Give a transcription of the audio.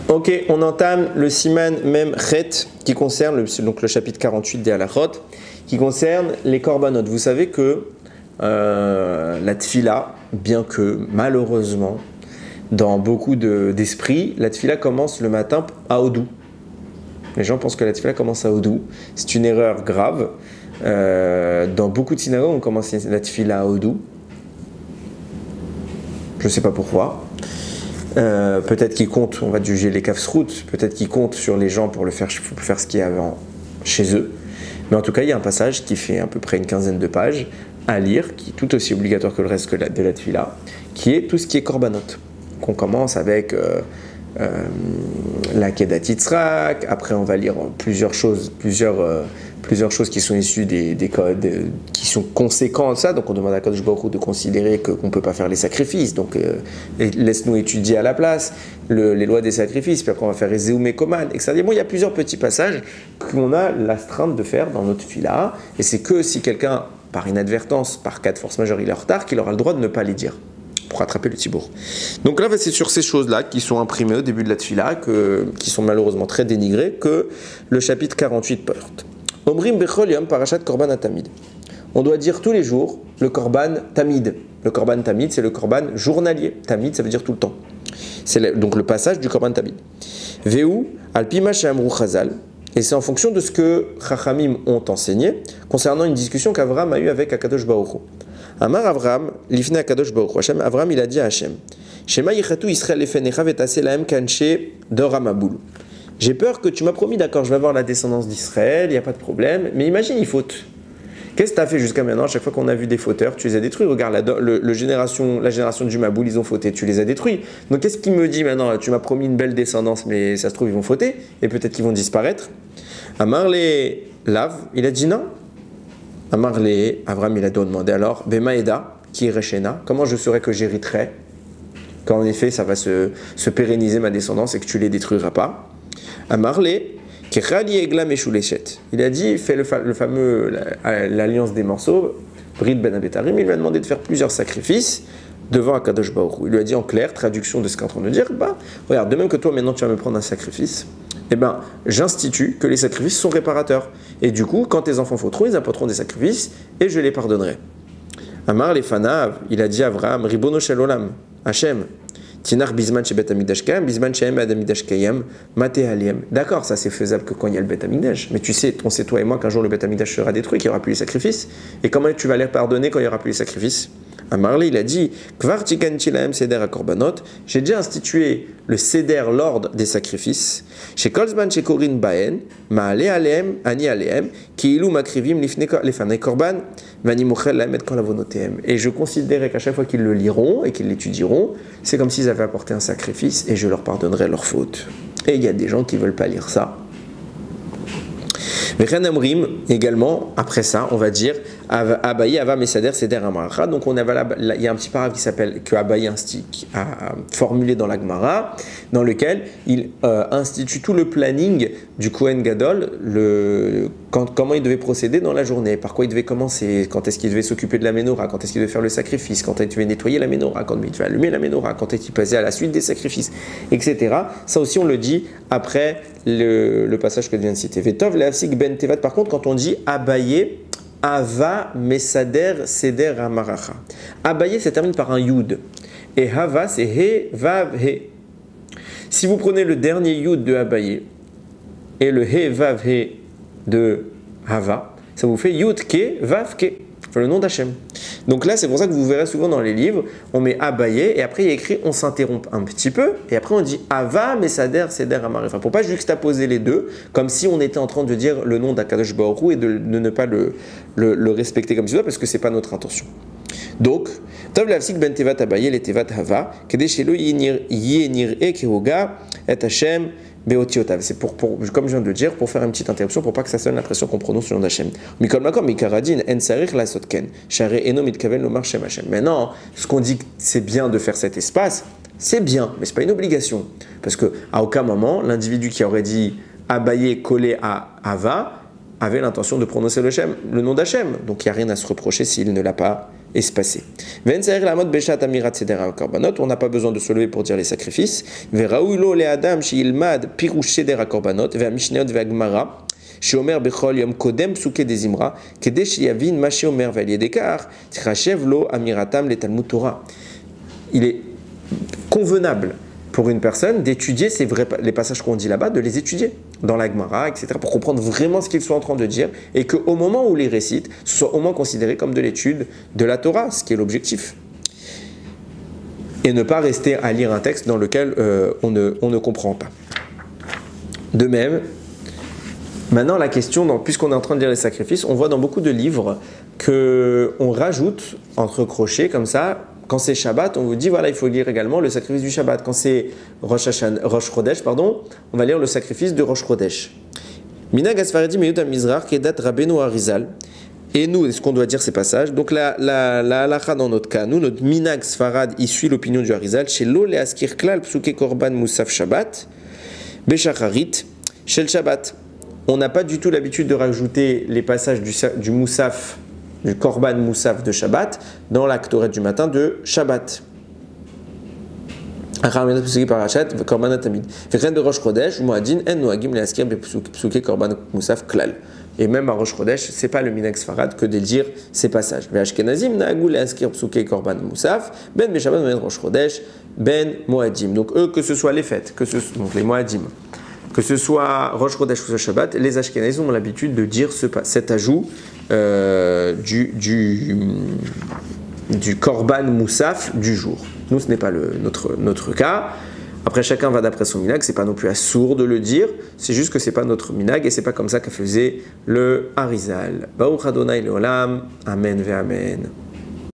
Ok, on entame le Siman Mem Chet qui concerne donc le chapitre 48 des Halachot, qui concerne les korbanot. Vous savez que la tfila, bien que malheureusement, dans beaucoup d'esprits, la tfila commence le matin à Odou. Les gens pensent que la tfila commence à Odou. C'est une erreur grave. Dans beaucoup de synagogues, on commence la tfila à Odou. Je ne sais pas pourquoi. Peut-être qu'ils comptent, on va juger les kafsrout, peut-être qu'ils comptent sur les gens pour faire ce qu'il y avait chez eux. Mais en tout cas, il y a un passage qui fait à peu près une quinzaine de pages à lire, qui est tout aussi obligatoire que le reste de la tfila, qui est tout ce qui est korbanot. Donc on commence avec la Kedat Yitzhak, après on va lire plusieurs choses qui sont issues des codes qui sont conséquents à ça. Donc on demande à Kadosh Baruch Hu de considérer qu'on ne peut pas faire les sacrifices, donc laisse-nous étudier à la place les lois des sacrifices, puis après on va faire Ezeu Mekoman, etc. Bon, il y a plusieurs petits passages qu'on a l'astreinte de faire dans notre fila, et c'est que si quelqu'un, par inadvertance, par cas de force majeure, il est en retard, qu'il aura le droit de ne pas les dire pour attraper le tibour. Donc là, c'est sur ces choses-là qui sont imprimées au début de la tfila, qui sont malheureusement très dénigrées, que le chapitre 48 porte. Omrim bechol yom parashat korban tamid. On doit dire tous les jours le korban tamid. Le korban tamid, c'est le korban journalier. Tamid, ça veut dire tout le temps. C'est donc le passage du korban tamid. Veu al pima she'amru chazal. Et c'est en fonction de ce que Chachamim ont enseigné concernant une discussion qu'Avraham a eue avec Akadosh Baruch Hu. Amar Avraham, lifne Akadosh Baruch Hu. Avraham, il a dit à Hachem, Shema yichatu Israël lefenecha vetase lahem kanche dor Maboul. J'ai peur que tu m'as promis, d'accord, je vais avoir la descendance d'Israël, il n'y a pas de problème, mais imagine, il faute. Qu'est-ce que tu as fait jusqu'à maintenant? À chaque fois qu'on a vu des fauteurs, tu les as détruits. Regarde, la génération du Maboul, ils ont fauté, tu les as détruits. Donc qu'est-ce qu'il me dit maintenant? Tu m'as promis une belle descendance, mais ça se trouve, ils vont fauter, et peut-être qu'ils vont disparaître. Amar les Lav, il a dit non. Amar les Avram, il a demandé alors, Bema Eda, qui est Reshena, comment je saurais que j'hériterai, quand en effet ça va se pérenniser ma descendance et que tu les détruiras pas. Amar les il a dit, fais le fameux l'alliance des morceaux, Brit Ben Abetarim, il lui a demandé de faire plusieurs sacrifices devant Akadosh Baruch Hu. Il lui a dit en clair, traduction de ce qu'on est en train de dire, regarde, de même que toi maintenant tu vas me prendre un sacrifice, j'institue que les sacrifices sont réparateurs. Et du coup, quand tes enfants fauteront, ils apporteront des sacrifices et je les pardonnerai. Amar les Fanav, il a dit à Avraham, Ribono Shel Olam, Hachem, Tinar Bisman chez Bet Amidash Kayam, Bisman chez Bet Amidash Kayam, Mate Aliem. D'accord, ça c'est faisable que quand il y a le Bet Amidash. Mais tu sais, on sait toi et moi qu'un jour le Bet Amidash sera détruit, qu'il n'y aura plus les sacrifices. Et comment tu vas les pardonner quand il n'y aura plus les sacrifices? Amarli, il a dit, Kvar Tikanti Lahem Seder à Korbanot, j'ai déjà institué le Seder, l'ordre des sacrifices. Chez Kolzman chez Korin Baen, Maale Alehem, Ani Alehem, Kiilu Makrivim Lefane Korban, Vani Mochel Lahem et Kolavonotehem. Et je considérais qu'à chaque fois qu'ils le liront et qu'ils l'étudieront, c'est comme s'ils avaient apporté un sacrifice et je leur pardonnerai leurs fautes. Et il y a des gens qui ne veulent pas lire ça. Vechen Amrim, également, après ça, on va dire Abaye Ava Mesader Seder Amaracha. Donc il y a un petit paragraphe qui s'appelle que Abaye a formulé dans la Gemara, dans lequel il institue tout le planning du Kohen Gadol, comment il devait procéder dans la journée, par quoi il devait commencer, quand est-ce qu'il devait s'occuper de la Ménorah, quand est-ce qu'il devait faire le sacrifice, quand est-ce qu'il devait nettoyer la Ménorah, quand il devait allumer la Ménorah, quand est-ce qu'il passait à la suite des sacrifices, etc. Ça aussi on le dit après le passage que je viens de citer. Vetov Leafsik Ben Tevat, par contre quand on dit Abaye, Ava Mesader Seder Amaracha. Abaye, ça termine par un Yud. Et Hava, c'est He, Vav, He. Si vous prenez le dernier Yud de Abaye et le He, Vav, He de Hava, ça vous fait Yud, Ke, Vav, Ke. Enfin, le nom d'Hachem. Donc là, c'est pour ça que vous verrez souvent dans les livres, on met Abaye et après il y a écrit on s'interrompt un petit peu et après on dit Ava, Mesader, Seder, Amaracha. Pour pas juxtaposer les deux, comme si on était en train de dire le nom d'Akadosh Baruch Hu et de ne pas le respecter comme il doit, parce que c'est pas notre intention. Donc, Tov Lavsik Ben Tevat Abaye, les Tevat Hava, Kedeshelo Yenir E Kehoga, Et Hachem, Beotiotav. C'est comme je viens de le dire, pour faire une petite interruption, pour pas que ça sonne l'impression qu'on prononce le nom d'Hachem. Mikol Makom, Mikaradin, En Sarich La Sotken, Share Eno Mitkaven Lomar Shem Hachem. Maintenant, ce qu'on dit que c'est bien de faire cet espace, c'est bien, mais c'est pas une obligation. Parce qu'à aucun moment, l'individu qui aurait dit Abaye collé à Hava avait l'intention de prononcer le nom d'Hachem. Donc il n'y a rien à se reprocher s'il ne l'a pas espacé. On n'a pas besoin de se lever pour dire les sacrifices. שאומר בכל יום קודם פסוקי דזמרה, כדי שיבין מה שאומר ועל ידי כך תחשב לו אמירתם לתלמוד תורה. Il est convenable pour une personne d'étudier les passages qu'on dit là-bas, de les étudier dans la Gemara, etc., pour comprendre vraiment ce qu'ils sont en train de dire, et qu'au moment où les récitent, ce soit au moins considéré comme de l'étude de la Torah, ce qui est l'objectif. Et ne pas rester à lire un texte dans lequel on ne comprend pas. De même, maintenant, la question, puisqu'on est en train de lire les sacrifices, on voit dans beaucoup de livres qu'on rajoute entre crochets comme ça. Quand c'est Shabbat, on vous dit voilà, il faut lire également le sacrifice du Shabbat. Quand c'est Rosh Chodesh, on va lire le sacrifice de Rosh Chodesh. Minag Asfaredi Meyut Amizrar Kedat Rabbeinu Arizal. Et nous, est-ce qu'on doit dire ces passages? Donc la halacha dans notre cas, nous, notre Minag Sfarad, il suit l'opinion du Arizal. Chez Lo Leaskir Klal Psuke Korban Musaf Shabbat Beshacharit Shel Shabbat. On n'a pas du tout l'habitude de rajouter les passages du Moussaf, du Korban Moussaf de Shabbat, dans la Ktoret du matin de Shabbat. Et même à Rosh Chodesh, ce n'est pas le Minag Sfarad que de dire ces passages. Donc eux, que ce soit les fêtes, donc les Moadim, que ce soit Rosh Chodesh ou Shabbat, les Ashkenazim ont l'habitude de dire cet ajout du Korban Moussaf du jour. Nous, ce n'est pas notre cas. Après, chacun va d'après son minag. C'est pas non plus assourd de le dire. C'est juste que c'est pas notre minag et c'est pas comme ça qu'a faisait le Arizal. Baruch Adonai Leolam. Amen ve Amen.